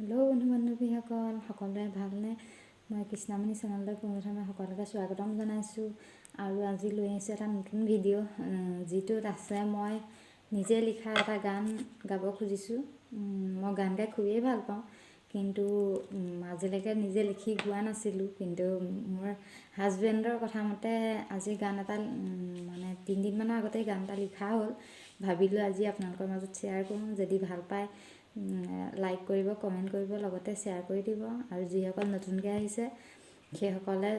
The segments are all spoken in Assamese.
হেল্ল' বন্ধু বান্ধৱীসকল, সকলোৰে ভালনে? মই কৃষ্ণামণি চেনেললৈ পোনপ্ৰথমে সকলোকে স্বাগতম জনাইছোঁ। আৰু আজি লৈ আহিছোঁ এটা নতুন ভিডিঅ', যিটোত আছে মই নিজে লিখা এটা গান গাব খুজিছোঁ। মই গান গাই খুবেই ভাল পাওঁ, কিন্তু আজিলৈকে নিজে লিখি গোৱা নাছিলোঁ। কিন্তু মোৰ হাজবেণ্ডৰ কথা মতে আজি গান এটা মানে 3 দিনমানৰ আগতেই গান এটা লিখা হ'ল। ভাবিলোঁ আজি আপোনালোকৰ মাজত শ্বেয়াৰ কৰোঁ। যদি ভাল পায় লাইক কৰিব, কমেণ্ট কৰিব, লগতে শ্বেয়াৰ কৰি দিব। আৰু যিসকল নতুনকৈ আহিছে সেইসকলে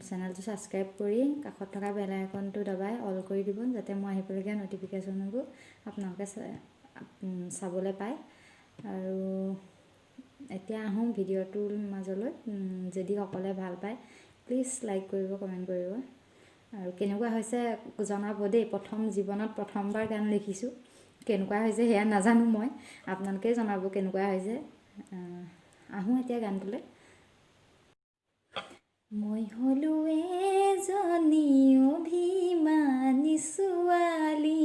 চেনেলটো ছাবস্ক্ৰাইব কৰি কাষত থকা বেল আইকনটো দবাই অল কৰি দিব, যাতে মই আহিবলগীয়া ন'টিফিকেশ্যনবোৰ আপোনালোকে চাবলৈ পায়। আৰু এতিয়া আহোঁ ভিডিঅ'টোৰ মাজলৈ। যদি সকলোৱে ভাল পায় প্লিজ লাইক কৰিব, কমেণ্ট কৰিব। আৰু কেনেকুৱা হৈছে জনাব দেই। জীৱনত প্ৰথমবাৰ গান লিখিছোঁ। কেনেকুৱা হৈছে সেয়া নাজানো, মই আপোনালোকেই জনাব কেনেকুৱা হৈছে। আহোঁ এতিয়া গানটোলৈ। মই হ'লো এজনী অভিমানী ছোৱালী,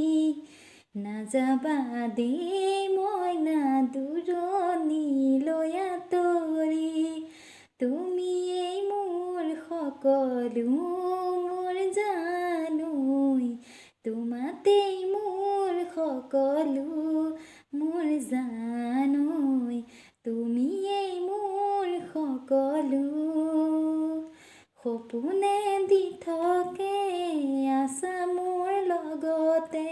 নাযাবা দেই মইনা দূৰণিলৈ আঁতৰি। তুমিয়েই মোৰ সকলো মোৰ জানৈ, তোমাতেই মোৰ সকলো মোৰ জানৈ, তুমিয়েই মোৰ সকলো। সপোনে দি থাকে আছা মোৰ লগতে,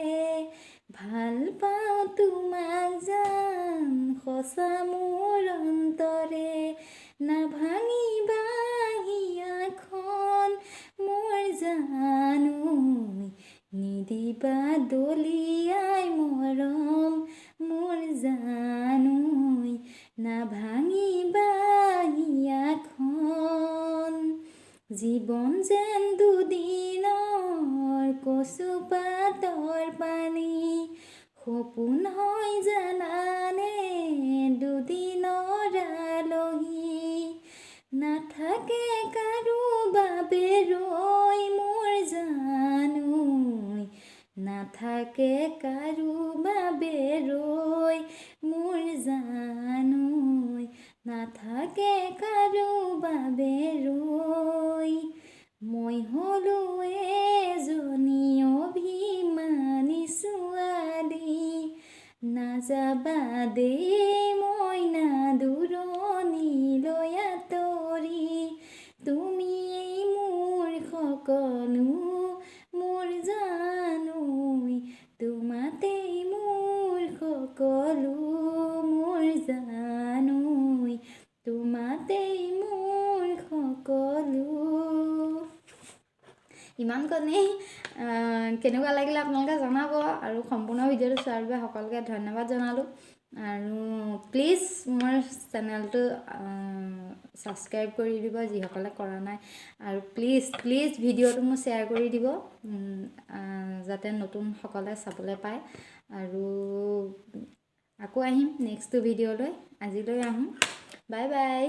ভাল পাওঁ তোমাক জান সঁচা মোৰ অন্তৰে। নাভাঙিবা হিয়াখন মোৰ জানৈ, নিদিবা দলিয়াই মৰম মোৰ জানৈ, নাভাঙিবা হিয়াখন। জীৱন যেন দুদিনৰ কচু পাতৰ পানী, সপোন হয় জানানে দুদিনৰ আলহী। নাথাকে কাৰো বাবে ৰৈ মোৰ জানৈ, নাথাকে কাৰো বাবে ৰৈ মোৰ জানৈ, নাথাকে কাৰো বাবে ৰৈ। মই হ'লো এজনী অভিমানী ছোৱালী, নাযাবা দেই মইনা দূৰণিলৈ আঁতৰি। তুমিয়েই মোৰ সকলো মোৰ জানৈ, তোমাতেই মোৰ সকলো মোৰ জানৈ, তোমাতেই মোৰ সকলো। ইমানকণেই। কেনেকুৱা লাগিলে আপোনালোকে জনাব। আৰু সম্পূৰ্ণ ভিডিঅ'টো চোৱাৰ বাবে সকলোকে ধন্যবাদ জনালোঁ। আৰু প্লিজ মোৰ চেনেলটো ছাবস্ক্ৰাইব কৰি দিব যিসকলে কৰা নাই। আৰু প্লিজ ভিডিঅ'টো মোৰ শ্বেয়াৰ কৰি দিব, যাতে নতুনসকলে চাবলৈ পায়। আৰু আকৌ আহিম নেক্সট ভিডিঅ'লৈ। আজিলৈ আহোঁ, বাই বাই।